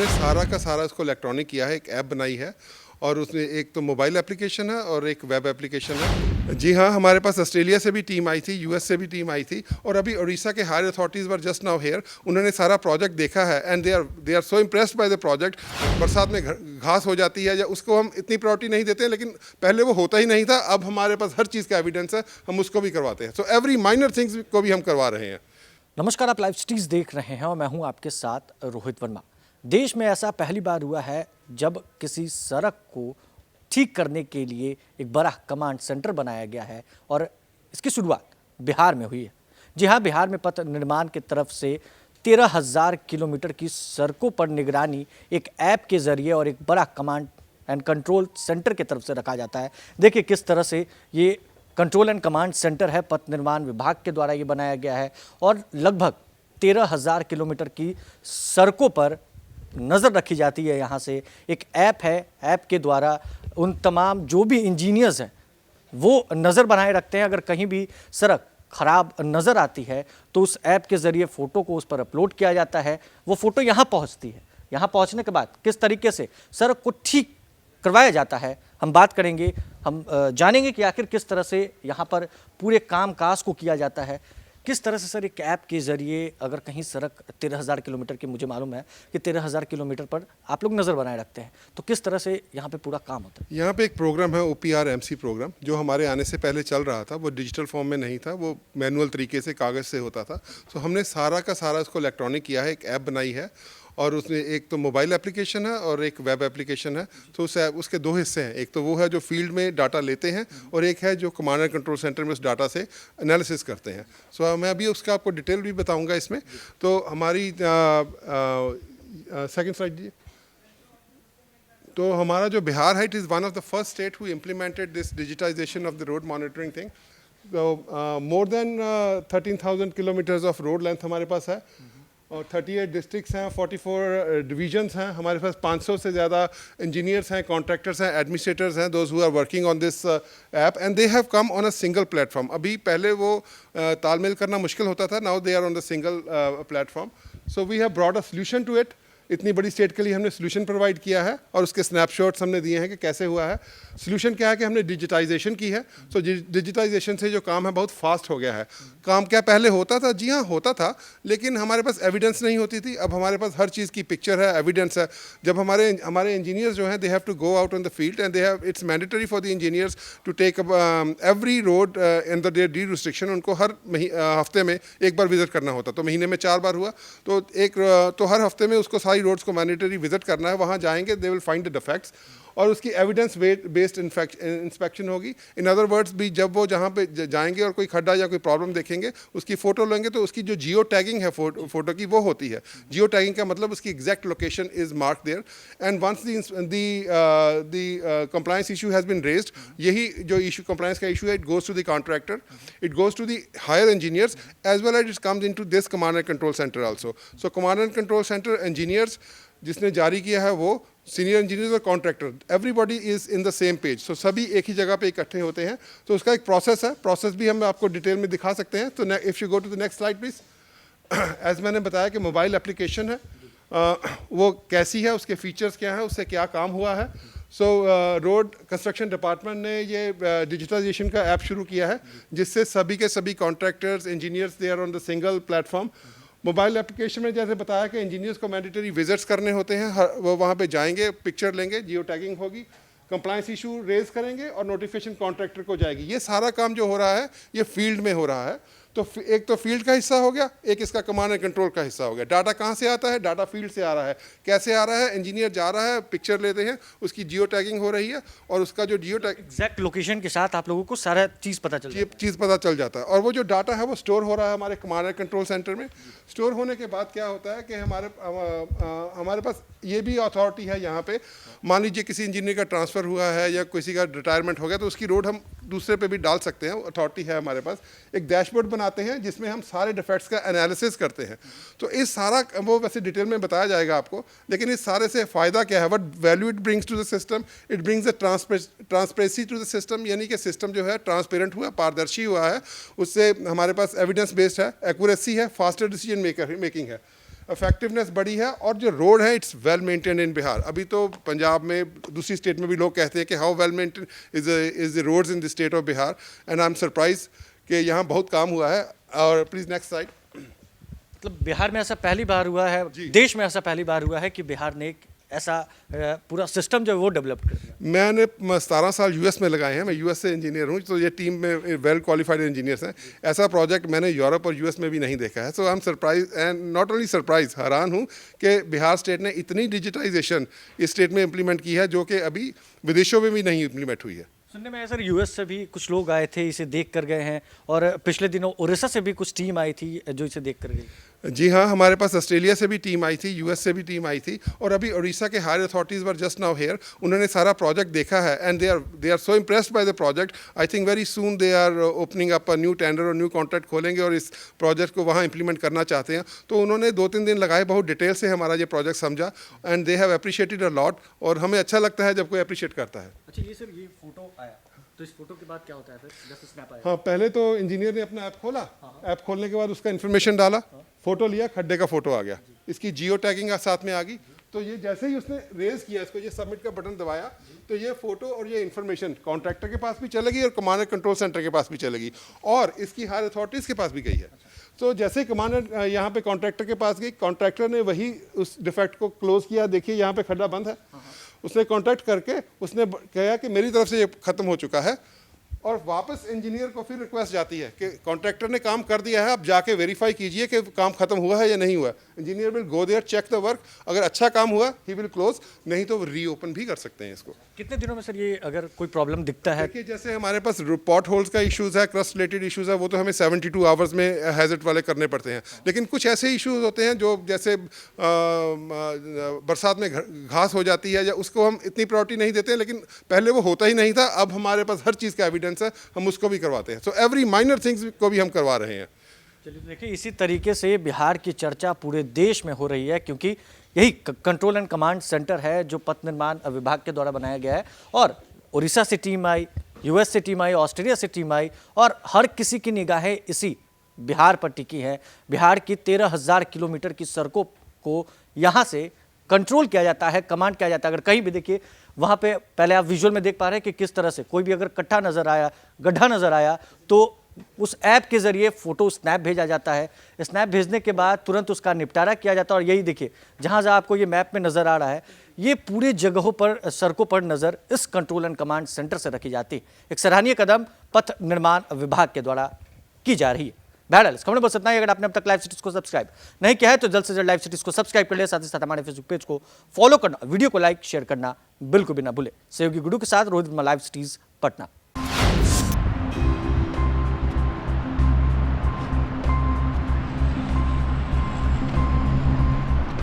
हमने सारा का सारा इसको इलेक्ट्रॉनिक किया है, एक ऐप बनाई है और उसमें एक तो मोबाइल एप्लीकेशन है और एक वेब एप्लीकेशन है। जी हाँ, हमारे पास ऑस्ट्रेलिया से भी टीम आई थी, यूएस से भी टीम आई थी और अभी उड़ीसा के higher authorities were just now here. उन्होंने सारा प्रोजेक्ट देखा है and they are so impressed by the project. बरसात में घास हो जाती है या उसको हम इतनी प्रायोरिटी नहीं देते, लेकिन पहले वो होता ही नहीं था। अब हमारे पास हर चीज़ का एविडेंस है, हम उसको भी करवाते हैं। सो एवरी माइनर थिंग्स को भी हम करवा रहे हैं। नमस्कार, आप लाइव सिटीज देख रहे हैं और मैं हूं आपके साथ रोहित वर्मा। देश में ऐसा पहली बार हुआ है जब किसी सड़क को ठीक करने के लिए एक बड़ा कमांड सेंटर बनाया गया है और इसकी शुरुआत बिहार में हुई है। जी हां, बिहार में पथ निर्माण की तरफ से 13,000 किलोमीटर की सड़कों पर निगरानी एक ऐप के जरिए और एक बड़ा कमांड एंड कंट्रोल सेंटर की तरफ से रखा जाता है। देखिए किस तरह से ये कंट्रोल एंड कमांड सेंटर है, पथ निर्माण विभाग के द्वारा ये बनाया गया है और लगभग 13,000 किलोमीटर की सड़कों पर नज़र रखी जाती है। यहाँ से एक ऐप है, ऐप के द्वारा उन तमाम जो भी इंजीनियर्स हैं वो नज़र बनाए रखते हैं। अगर कहीं भी सड़क खराब नज़र आती है तो उस ऐप के ज़रिए फ़ोटो को उस पर अपलोड किया जाता है। वो फ़ोटो यहाँ पहुँचती है। यहाँ पहुँचने के बाद किस तरीके से सड़क को ठीक करवाया जाता है, हम बात करेंगे। हम जानेंगे कि आखिर किस तरह से यहाँ पर पूरे काम काज को किया जाता है। किस तरह से सर एक ऐप के ज़रिए अगर कहीं सड़क 13,000 किलोमीटर की, मुझे मालूम है कि 13,000 किलोमीटर पर आप लोग नज़र बनाए रखते हैं, तो किस तरह से यहाँ पे पूरा काम होता है? यहाँ पे एक प्रोग्राम है OPR-MC प्रोग्राम, जो हमारे आने से पहले चल रहा था। वो डिजिटल फॉर्म में नहीं था, वो मैनुअल तरीके से कागज़ से होता था। तो हमने सारा का सारा इसको इलेक्ट्रॉनिक किया है, एक ऐप बनाई है और उसमें एक तो मोबाइल एप्लीकेशन है और एक वेब एप्लीकेशन है। तो उसके दो हिस्से हैं। एक तो वो है जो फील्ड में डाटा लेते हैं और एक है जो कमांड एंड कंट्रोल सेंटर में उस डाटा से एनालिसिस करते हैं। सो मैं अभी उसका आपको डिटेल भी बताऊंगा इसमें। तो हमारी सेकंड स्लाइड दीजिए। तो हमारा जो बिहार है, it is one of the first state who implemented this digitisation of the road monitoring thing. तो more than 13,000 kilometres of road length हमारे पास है और 38 डिस्ट्रिक्ट्स हैं, 44 डिवीजन्स हैं। हमारे पास 500 से ज़्यादा इंजीनियर्स हैं, कॉन्ट्रैक्टर्स हैं, एडमिनिस्ट्रेटर्स हैं, those who are working on this app and they have come on a single platform. अभी पहले वो तालमेल करना मुश्किल होता था, now they are on the single platform. So we have brought a solution to it. इतनी बड़ी स्टेट के लिए हमने सोल्यूशन प्रोवाइड किया है और उसके स्नैपशॉट्स हमने दिए हैं कि कैसे हुआ है। सोल्यूशन क्या है कि हमने डिजिटाइजेशन की है। सो डिजिटाइजेशन से जो काम है बहुत फास्ट हो गया है। काम क्या पहले होता था? जी हाँ, होता था, लेकिन हमारे पास एविडेंस नहीं होती थी। अब हमारे पास हर चीज़ की पिक्चर है, एविडेंस है। जब हमारे इंजीनियर्स जो हैं, they have to go out on the field and they have, it's mandatory for the engineers to take every road in the the restriction. उनको हर हफ्ते में एक बार विजिट करना होता। तो महीने में 4 बार हुआ तो हर हफ्ते में उसको सारी रोड्स को मैंडेटरी विजिट करना है। वहाँ जाएंगे, they will find the defects और उसकी एविडेंस बेस्ड इंस्पेक्शन होगी। इन अदर वर्ड्स भी जब वो जहाँ पे जाएंगे और कोई खड्डा या कोई प्रॉब्लम देखेंगे, उसकी फ़ोटो लेंगे तो उसकी जो जियो टैगिंग है फोटो की, वो होती है। जियो टैगिंग का मतलब उसकी exact location is mark there and once the compliance issue has been raised, यही जो इशू कंप्लायंस का इशू है, it goes to the contractor, it goes to the higher engineers as well as it comes into this command and control centre also. So command and control centre engineers जिसने जारी किया है, वो senior engineers और contractor, everybody is in the same page. So सभी एक ही जगह पे इकट्ठे होते हैं। तो उसका एक प्रोसेस है, प्रोसेस भी हम आपको डिटेल में दिखा सकते हैं। तो if you go to the next slide please. As मैंने बताया कि मोबाइल एप्लीकेशन है, वो कैसी है, उसके फीचर्स क्या हैं, उससे क्या काम हुआ है। सो रोड कंस्ट्रक्शन डिपार्टमेंट ने ये डिजिटलाइजेशन का ऐप शुरू किया है, जिससे सभी के सभी contractors, engineers, they are on the single platform. Mobile application में जैसे बताया कि इंजीनियर्स को मैंडेटरी विजिट्स करने होते हैं। वो वहाँ पे जाएंगे, पिक्चर लेंगे, जियो टैगिंग होगी, कंप्लायंस इशू रेज करेंगे और नोटिफिकेशन कॉन्ट्रैक्टर को जाएगी। ये सारा काम जो हो रहा है, ये फील्ड में हो रहा है। तो एक तो फील्ड का हिस्सा हो गया, एक इसका कमांड एंड कंट्रोल का हिस्सा हो गया। डाटा कहाँ से आता है? डाटा फील्ड से आ रहा है। कैसे आ रहा है? इंजीनियर जा रहा है, पिक्चर लेते हैं, उसकी जियो टैगिंग हो रही है और उसका जो जियो टैग एग्जैक्ट लोकेशन के साथ आप लोगों को सारा चीज़ पता चल जाता है। और वो जो डाटा है वो स्टोर हो रहा है हमारे कमांड एंड कंट्रोल सेंटर में। स्टोर होने के बाद क्या होता है कि हमारे पास ये भी अथॉरिटी है यहाँ पे। मान लीजिए किसी इंजीनियर का ट्रांसफ़र हुआ है या किसी का रिटायरमेंट हो गया, तो उसकी रोड हम दूसरे पे भी डाल सकते हैं। अथॉरिटी है हमारे पास। एक डैशबोर्ड बनाते हैं जिसमें हम सारे डिफेक्ट्स का एनालिसिस करते हैं। तो इस सारा, वो वैसे डिटेल में बताया जाएगा आपको, लेकिन इस सारे से फ़ायदा क्या है, what value it brings to the system? It brings the transparency to the system, यानी कि सिस्टम जो है ट्रांसपेरेंट हुआ, पारदर्शी हुआ है। उससे हमारे पास एविडेंस बेस्ड है, एक्यूरेसी है, फास्टर डिसीजन मेकिंग है। इफेक्टिवनेस बढ़ी है, और जो रोड है इट्स वेल मेंटेन इन बिहार। अभी तो पंजाब में, दूसरी स्टेट में भी लोग कहते हैं कि how well maintain is the roads in the state of Bihar, and I am surprise कि यहाँ बहुत काम हुआ है। और प्लीज़ नेक्स्ट स्लाइड। मतलब बिहार में ऐसा पहली बार हुआ है, देश में ऐसा पहली बार हुआ है कि बिहार ने एक ऐसा पूरा सिस्टम जो है वो डेवलप कर दिया। मैंने 17 साल यूएस में लगाए हैं, मैं यूएस से इंजीनियर हूँ, तो ये टीम में वेल क्वालिफाइड इंजीनियर्स हैं। ऐसा प्रोजेक्ट मैंने यूरोप और यूएस में भी नहीं देखा है। So I am surprise, and not only surprise, हैरान हूँ कि बिहार स्टेट ने इतनी डिजिटाइजेशन इस स्टेट में इम्प्लीमेंट की है जो कि अभी विदेशों में भी नहीं इम्प्लीमेंट हुई है। सुनने में आया सर यूएस से भी कुछ लोग आए थे, इसे देख कर गए हैं, और पिछले दिनों उड़ीसा से भी कुछ टीम आई थी जो इसे देख कर गई। जी हाँ, हमारे पास ऑस्ट्रेलिया से भी टीम आई थी, यूएस से भी टीम आई थी, और अभी उड़ीसा के higher authorities were just now here. उन्होंने सारा प्रोजेक्ट देखा है, and they are so impressed by the project. I think very soon they are opening up a new tender और न्यू कॉन्ट्रैक्ट खोलेंगे और इस प्रोजेक्ट को वहाँ इंप्लीमेंट करना चाहते हैं। तो उन्होंने 2-3 दिन लगाए, बहुत डिटेल से हमारा ये प्रोजेक्ट समझा, and they have appreciated a lot. और हमें अच्छा लगता है जब कोई अप्रिशिएट करता है। अच्छा, ये सर ये फोटो आया, तो इस फोटो के बाद क्या होता है फिर? जैसे स्नैप आया। हाँ, पहले तो इंजीनियर ने अपना ऐप खोला, ऐप खोलने के बाद उसका इन्फॉर्मेशन डाला, फोटो लिया, खड्डे का फोटो आ गया, इसकी जियो टैगिंग साथ में आ गई। तो ये जैसे ही उसने रेज किया इसको, ये सबमिट का बटन दबाया, तो ये फोटो और ये इन्फॉर्मेशन कॉन्ट्रैक्टर के पास भी चलेगी और कमांड कंट्रोल सेंटर के पास भी चलेगी, और इसकी हायर अथॉरिटीज़ के पास भी गई है। तो जैसे ही कमांडर यहाँ पे कॉन्ट्रैक्टर के पास गई, कॉन्ट्रैक्टर ने वही उस डिफेक्ट को क्लोज किया। देखिए यहाँ पे खड्डा बंद है, उसने कॉन्टैक्ट करके उसने कहा कि मेरी तरफ से ये ख़त्म हो चुका है, और वापस इंजीनियर को फिर रिक्वेस्ट जाती है कि कॉन्ट्रैक्टर ने काम कर दिया है, अब जाके वेरीफाई कीजिए कि काम खत्म हुआ है या नहीं हुआ। Engineer will go there, check the work, अगर अच्छा काम हुआ ही विल क्लोज, नहीं तो रीओपन भी कर सकते हैं इसको। कितने दिनों में सर ये अगर कोई प्रॉब्लम दिखता है? देखिए, जैसे हमारे पास पॉट होल्स का इश्यूज़ है, क्रस्ट रिलेटेड इश्यूज़ है, वो तो हमें 72 आवर्स में हैजर्ड वाले करने पड़ते हैं। लेकिन कुछ ऐसे इश्यूज़ होते हैं जो जैसे बरसात में घास हो जाती है, या उसको हम इतनी प्रायोरिटी नहीं देते हैं, लेकिन पहले वो होता ही नहीं था, अब हमारे पास हर चीज़ का एविडेंस है, हम उसको भी करवाते हैं। सो एवरी माइनर थिंग्स को भी हम करवा रहे हैं। चलिए, देखिए इसी तरीके से बिहार की चर्चा पूरे देश में हो रही है, क्योंकि यही कंट्रोल एंड कमांड सेंटर है जो पथ निर्माण विभाग के द्वारा बनाया गया है। और उड़ीसा से टीम आई, यूएस से टीम आई, ऑस्ट्रेलिया से टीम आई, और हर किसी की निगाहें इसी बिहार पर टिकी है। बिहार की 13,000 किलोमीटर की सड़कों को यहाँ से कंट्रोल किया जाता है, कमांड किया जाता है। अगर कहीं भी देखिए, वहाँ पे पहले आप विजुअल में देख पा रहे हैं कि किस तरह से कोई भी अगर कट्टा नज़र आया, गड्ढा नज़र आया, तो उस ऐप के जरिए फोटो स्नैप भेजा जाता है। स्नैप भेजने के बाद तुरंत उसका निपटारा किया जाता है। और यही देखिए, जहाँ जहाँ आपको ये मैप में नज़र आ रहा है, ये पूरे जगहों पर, सड़कों पर नज़र इस कंट्रोल एंड कमांड सेंटर से रखी जाती है। एक सराहनीय कदम पथ निर्माण विभाग के द्वारा की जा रही है। बहरहाल इस खबर में बस इतना ही। अगर आपने अब तक लाइव सिटीज को सब्सक्राइब नहीं किया है तो जल्द से जल्द लाइव सिटीज को सब्सक्राइब कर ले, साथ ही साथ हमारे फेसबुक पेज को फॉलो करना, वीडियो को लाइक शेयर करना बिल्कुल भी ना भूले। सहयोगी गुरु के साथ रोहित वर्मा, लाइव सिटीज, पटना।